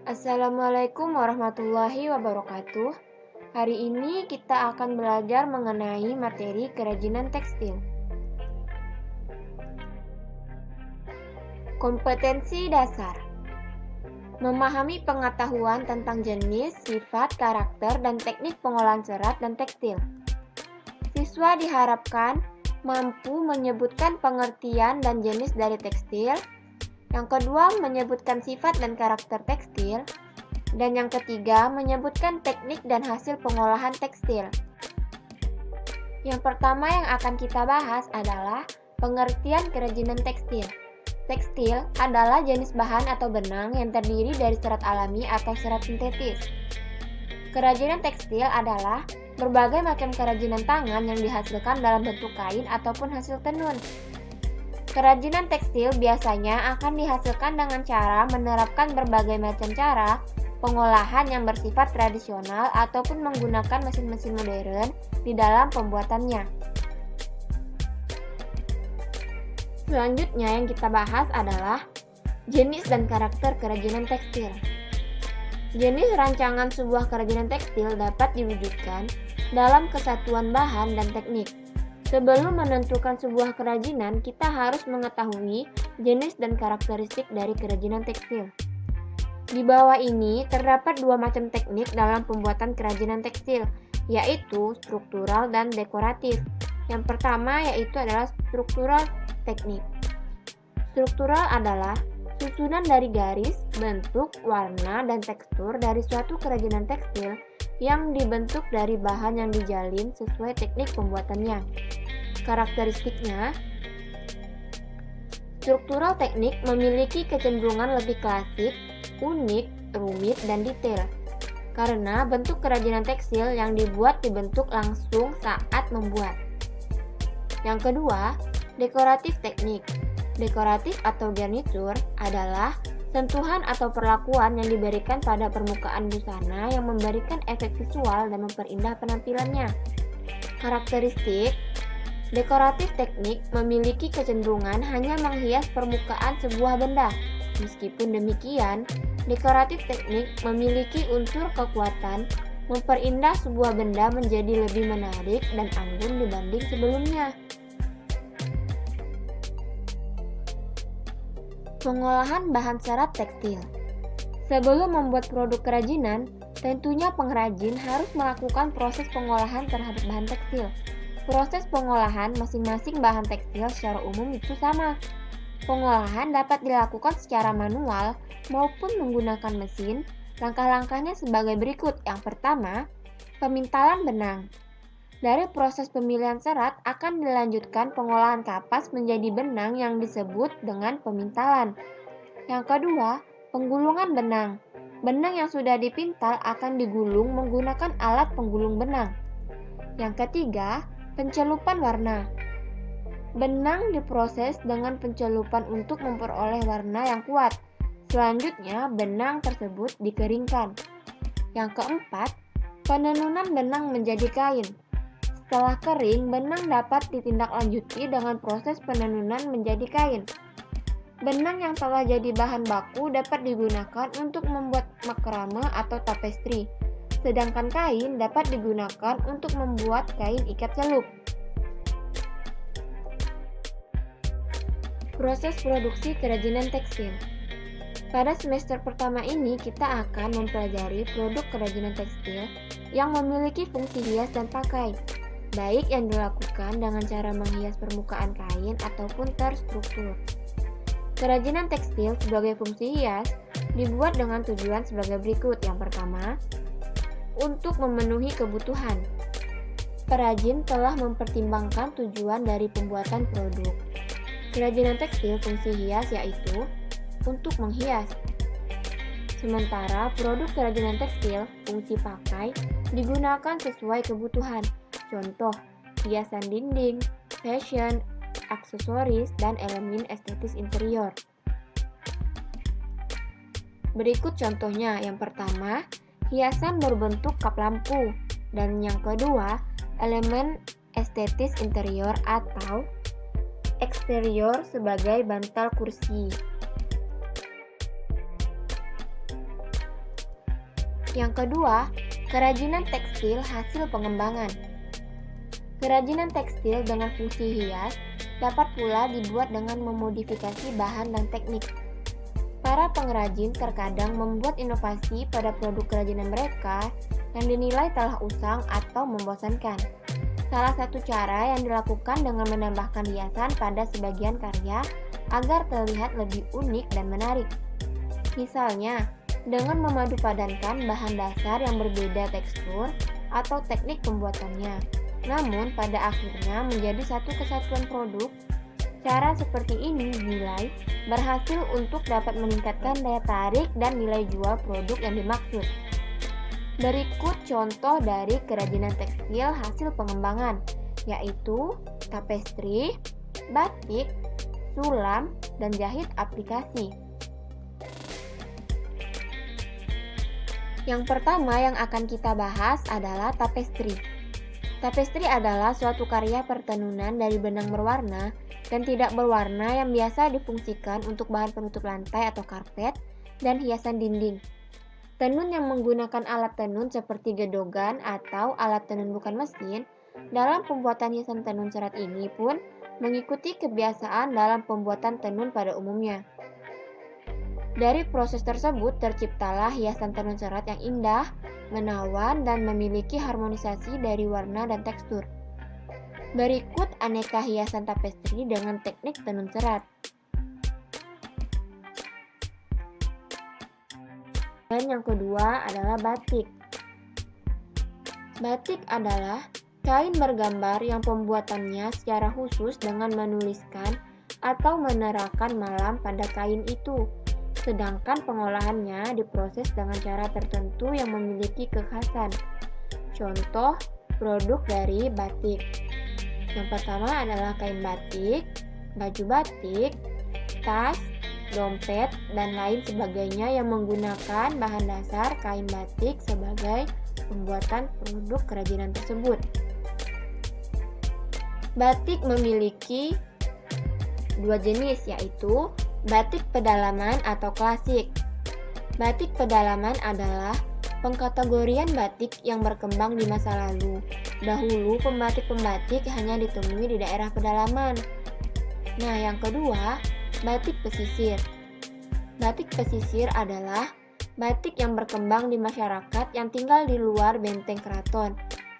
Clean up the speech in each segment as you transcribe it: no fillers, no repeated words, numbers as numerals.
Assalamualaikum warahmatullahi wabarakatuh. Hari ini kita akan belajar mengenai materi kerajinan tekstil. Kompetensi dasar. Memahami pengetahuan tentang jenis, sifat, karakter, dan teknik pengolahan serat dan tekstil. Siswa diharapkan mampu menyebutkan pengertian dan jenis dari tekstil. Yang kedua, menyebutkan sifat dan karakter tekstil. Dan yang ketiga, menyebutkan teknik dan hasil pengolahan tekstil. Yang pertama yang akan kita bahas adalah pengertian kerajinan tekstil. Tekstil adalah jenis bahan atau benang yang terdiri dari serat alami atau serat sintetis. Kerajinan tekstil adalah berbagai macam kerajinan tangan yang dihasilkan dalam bentuk kain ataupun hasil tenun. Kerajinan tekstil biasanya akan dihasilkan dengan cara menerapkan berbagai macam cara pengolahan yang bersifat tradisional ataupun menggunakan mesin-mesin modern di dalam pembuatannya. Selanjutnya yang kita bahas adalah jenis dan karakter kerajinan tekstil. Jenis rancangan sebuah kerajinan tekstil dapat diwujudkan dalam kesatuan bahan dan teknik. Sebelum menentukan sebuah kerajinan, kita harus mengetahui jenis dan karakteristik dari kerajinan tekstil. Di bawah ini terdapat dua macam teknik dalam pembuatan kerajinan tekstil, yaitu struktural dan dekoratif. Yang pertama yaitu adalah struktural teknik. Struktural adalah susunan dari garis, bentuk, warna, dan tekstur dari suatu kerajinan tekstil yang dibentuk dari bahan yang dijalin sesuai teknik pembuatannya. Karakteristiknya, struktural teknik memiliki kecenderungan lebih klasik, unik, rumit, dan detail. Karena bentuk kerajinan tekstil yang dibuat dibentuk langsung saat membuat. Yang kedua, dekoratif teknik. Dekoratif atau garnitur adalah sentuhan atau perlakuan yang diberikan pada permukaan busana yang memberikan efek visual dan memperindah penampilannya. Karakteristik dekoratif teknik memiliki kecenderungan hanya menghias permukaan sebuah benda. Meskipun demikian, dekoratif teknik memiliki unsur kekuatan memperindah sebuah benda menjadi lebih menarik dan anggun dibanding sebelumnya. Pengolahan bahan serat tekstil. Sebelum membuat produk kerajinan, tentunya pengrajin harus melakukan proses pengolahan terhadap bahan tekstil. Proses pengolahan masing-masing bahan tekstil secara umum itu sama. Pengolahan dapat dilakukan secara manual maupun menggunakan mesin. Langkah-langkahnya sebagai berikut. Yang pertama, pemintalan benang. Dari proses pemilihan serat akan dilanjutkan pengolahan kapas menjadi benang yang disebut dengan pemintalan. Yang kedua, penggulungan benang. Benang yang sudah dipintal akan digulung menggunakan alat penggulung benang. Yang ketiga, pencelupan warna. Benang diproses dengan pencelupan untuk memperoleh warna yang kuat. Selanjutnya, benang tersebut dikeringkan. Yang keempat, penenunan benang menjadi kain. Setelah kering, benang dapat ditindaklanjuti dengan proses penenunan menjadi kain. Benang yang telah jadi bahan baku dapat digunakan untuk membuat makrame atau tapestri, sedangkan kain dapat digunakan untuk membuat kain ikat celup. Proses produksi kerajinan tekstil. Pada semester pertama ini kita akan mempelajari produk kerajinan tekstil yang memiliki fungsi hias dan pakai, baik yang dilakukan dengan cara menghias permukaan kain ataupun terstruktur. Kerajinan tekstil sebagai fungsi hias dibuat dengan tujuan sebagai berikut. Yang pertama, untuk memenuhi kebutuhan. Perajin telah mempertimbangkan tujuan dari pembuatan produk. Kerajinan tekstil fungsi hias yaitu untuk menghias. Sementara produk kerajinan tekstil fungsi pakai digunakan sesuai kebutuhan. Contoh, hiasan dinding, fashion, aksesoris, dan elemen estetis interior. Berikut contohnya. Yang pertama, hiasan berbentuk kap lampu. Dan yang kedua, elemen estetis interior atau eksterior sebagai bantal kursi. Yang kedua, kerajinan tekstil hasil pengembangan. Kerajinan tekstil dengan fungsi hias dapat pula dibuat dengan memodifikasi bahan dan teknik. Para pengrajin terkadang membuat inovasi pada produk kerajinan mereka yang dinilai telah usang atau membosankan. Salah satu cara yang dilakukan dengan menambahkan hiasan pada sebagian karya agar terlihat lebih unik dan menarik. Misalnya, dengan memadupadankan bahan dasar yang berbeda tekstur atau teknik pembuatannya, namun pada akhirnya menjadi satu kesatuan produk. Cara seperti ini dinilai berhasil untuk dapat meningkatkan daya tarik dan nilai jual produk yang dimaksud. Berikut contoh dari kerajinan tekstil hasil pengembangan, yaitu tapestri, batik, sulam, dan jahit aplikasi. Yang pertama yang akan kita bahas adalah tapestri. Tapestri adalah suatu karya pertenunan dari benang berwarna dan tidak berwarna yang biasa difungsikan untuk bahan penutup lantai atau karpet dan hiasan dinding. Tenun yang menggunakan alat tenun seperti gedogan atau alat tenun bukan mesin dalam pembuatan hiasan tenun serat ini pun mengikuti kebiasaan dalam pembuatan tenun pada umumnya. Dari proses tersebut terciptalah hiasan tenun serat yang indah, menawan, dan memiliki harmonisasi dari warna dan tekstur. Berikut aneka hiasan tapestri dengan teknik tenun serat. Dan yang kedua adalah batik. Batik adalah kain bergambar yang pembuatannya secara khusus dengan menuliskan atau menerangkan malam pada kain itu. Sedangkan pengolahannya diproses dengan cara tertentu yang memiliki kekhasan. Contoh produk dari batik. Yang pertama adalah kain batik, baju batik, tas, dompet, dan lain sebagainya yang menggunakan bahan dasar kain batik sebagai pembuatan produk kerajinan tersebut. Batik memiliki dua jenis, yaitu batik pedalaman atau klasik. Batik pedalaman adalah pengkategorian batik yang berkembang di masa lalu. Dahulu pembatik-pembatik hanya ditemui di daerah pedalaman. Nah, yang kedua, batik pesisir. Batik pesisir adalah batik yang berkembang di masyarakat yang tinggal di luar benteng keraton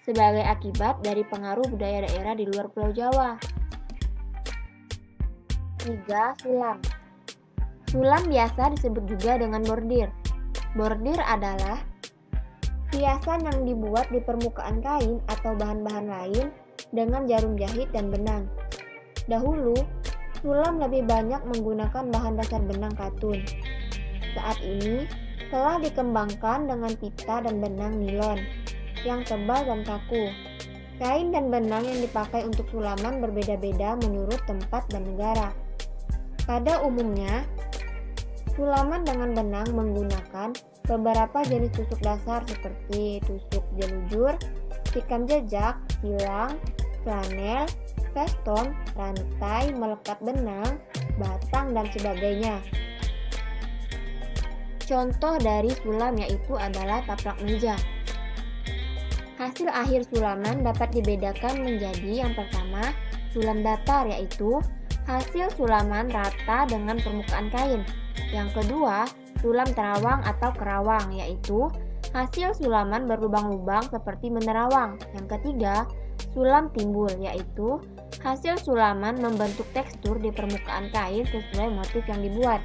sebagai akibat dari pengaruh budaya daerah di luar Pulau Jawa. 3. Sulam. Sulam biasa disebut juga dengan bordir. Bordir adalah hiasan yang dibuat di permukaan kain atau bahan-bahan lain dengan jarum jahit dan benang. Dahulu, sulam lebih banyak menggunakan bahan dasar benang katun. Saat ini, telah dikembangkan dengan pita dan benang nilon yang tebal dan kaku. Kain dan benang yang dipakai untuk sulaman berbeda-beda menurut tempat dan negara. Pada umumnya, sulaman dengan benang menggunakan beberapa jenis tusuk dasar seperti tusuk jelujur, tikam jejak, silang, flanel, veston, rantai, melekat benang, batang, dan sebagainya. Contoh dari sulam yaitu adalah taplak meja. Hasil akhir sulaman dapat dibedakan menjadi yang pertama, sulam datar yaitu hasil sulaman rata dengan permukaan kain. Yang kedua, sulam terawang atau kerawang, yaitu hasil sulaman berlubang-lubang seperti menerawang. Yang ketiga, sulam timbul, yaitu hasil sulaman membentuk tekstur di permukaan kain sesuai motif yang dibuat.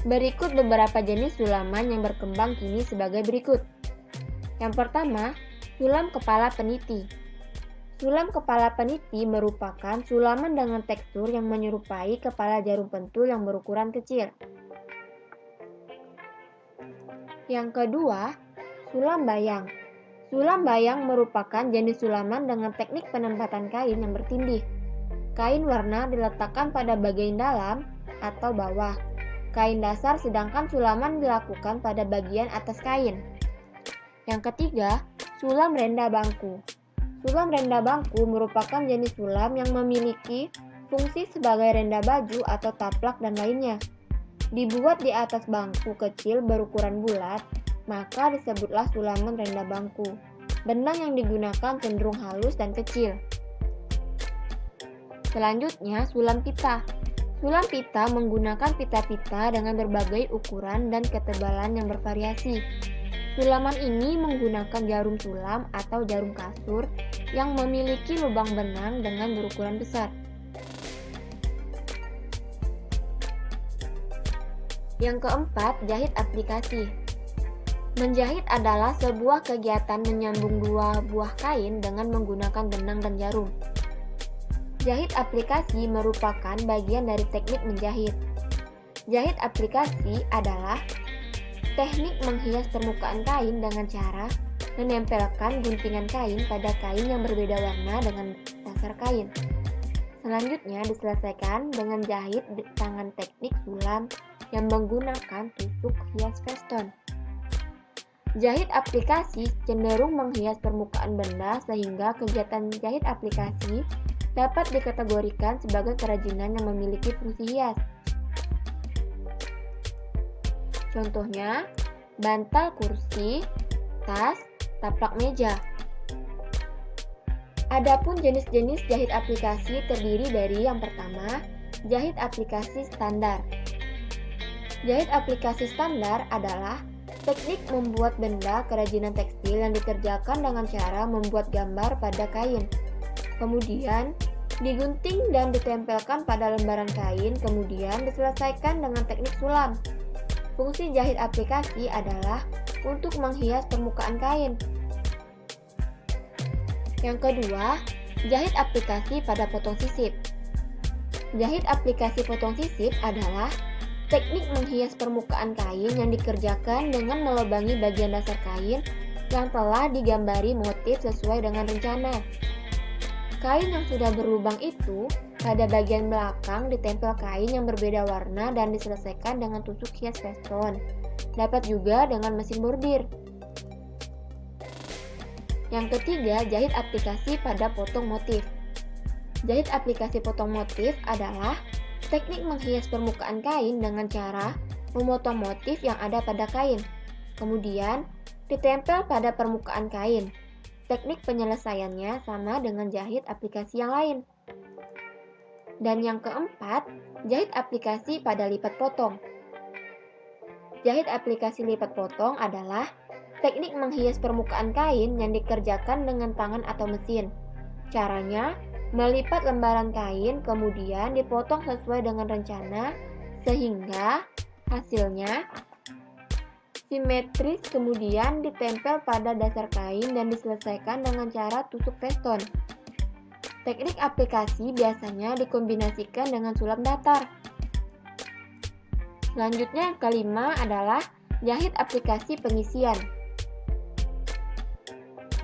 Berikut beberapa jenis sulaman yang berkembang kini sebagai berikut. Yang pertama, sulam kepala peniti. Sulam kepala peniti merupakan sulaman dengan tekstur yang menyerupai kepala jarum pentul yang berukuran kecil. Yang kedua, sulam bayang. Sulam bayang merupakan jenis sulaman dengan teknik penempatan kain yang bertindih. Kain warna diletakkan pada bagian dalam atau bawah kain dasar, sedangkan sulaman dilakukan pada bagian atas kain. Yang ketiga, sulam renda bangku. Sulam renda bangku merupakan jenis sulam yang memiliki fungsi sebagai renda baju atau taplak dan lainnya. dibuat di atas bangku kecil berukuran bulat, maka disebutlah sulaman renda bangku. Benang yang digunakan cenderung halus dan kecil. Selanjutnya, sulam pita. Sulam pita menggunakan pita-pita dengan berbagai ukuran dan ketebalan yang bervariasi. Sulaman ini menggunakan jarum sulam atau jarum kasur yang memiliki lubang benang dengan berukuran besar. Yang keempat, jahit aplikasi. Menjahit adalah sebuah kegiatan menyambung dua buah kain dengan menggunakan benang dan jarum. Jahit aplikasi merupakan bagian dari teknik menjahit. Jahit aplikasi adalah teknik menghias permukaan kain dengan cara menempelkan guntingan kain pada kain yang berbeda warna dengan dasar kain. Selanjutnya diselesaikan dengan jahit tangan teknik sulam yang menggunakan tusuk hias veston. Jahit aplikasi cenderung menghias permukaan benda sehingga kegiatan jahit aplikasi dapat dikategorikan sebagai kerajinan yang memiliki fungsi hias. Contohnya, bantal kursi, tas, taplak meja. Adapun jenis-jenis jahit aplikasi terdiri dari yang pertama, jahit aplikasi standar. Jahit aplikasi standar adalah teknik membuat benda kerajinan tekstil yang dikerjakan dengan cara membuat gambar pada kain. Kemudian, digunting dan ditempelkan pada lembaran kain, kemudian diselesaikan dengan teknik sulam. Fungsi jahit aplikasi adalah untuk menghias permukaan kain. Yang kedua, jahit aplikasi pada potong sisip. Jahit aplikasi potong sisip adalah teknik menghias permukaan kain yang dikerjakan dengan melubangi bagian dasar kain yang telah digambari motif sesuai dengan rencana. Kain yang sudah berlubang itu pada bagian belakang ditempel kain yang berbeda warna dan diselesaikan dengan tusuk hias veston. Dapat juga dengan mesin bordir. Yang ketiga, jahit aplikasi pada potong motif. Jahit aplikasi potong motif adalah teknik menghias permukaan kain dengan cara memotong motif yang ada pada kain, kemudian ditempel pada permukaan kain. Teknik penyelesaiannya sama dengan jahit aplikasi yang lain. Dan yang keempat, jahit aplikasi pada lipat potong. Jahit aplikasi lipat potong adalah teknik menghias permukaan kain yang dikerjakan dengan tangan atau mesin. Caranya, melipat lembaran kain kemudian dipotong sesuai dengan rencana sehingga hasilnya simetris, kemudian ditempel pada dasar kain dan diselesaikan dengan cara tusuk veston. Teknik aplikasi biasanya dikombinasikan dengan sulam datar. Selanjutnya yang kelima adalah jahit aplikasi pengisian.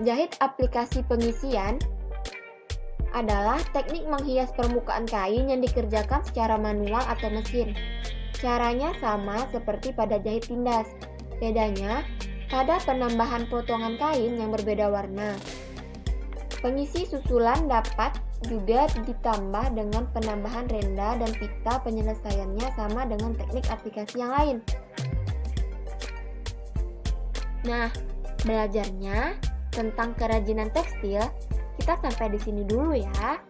Jahit aplikasi pengisian adalah teknik menghias permukaan kain yang dikerjakan secara manual atau mesin. Caranya sama seperti pada jahit tindas. Bedanya pada penambahan potongan kain yang berbeda warna. Pengisi susulan dapat juga ditambah dengan penambahan renda dan pita. Penyelesaiannya sama dengan teknik aplikasi yang lain. Nah, belajarnya tentang kerajinan tekstil kita sampai di sini dulu ya.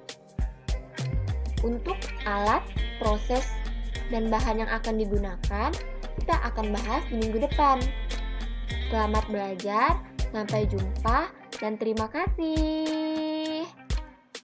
Untuk alat, proses, dan bahan yang akan digunakan, kita akan bahas di minggu depan. Selamat belajar, sampai jumpa, dan terima kasih.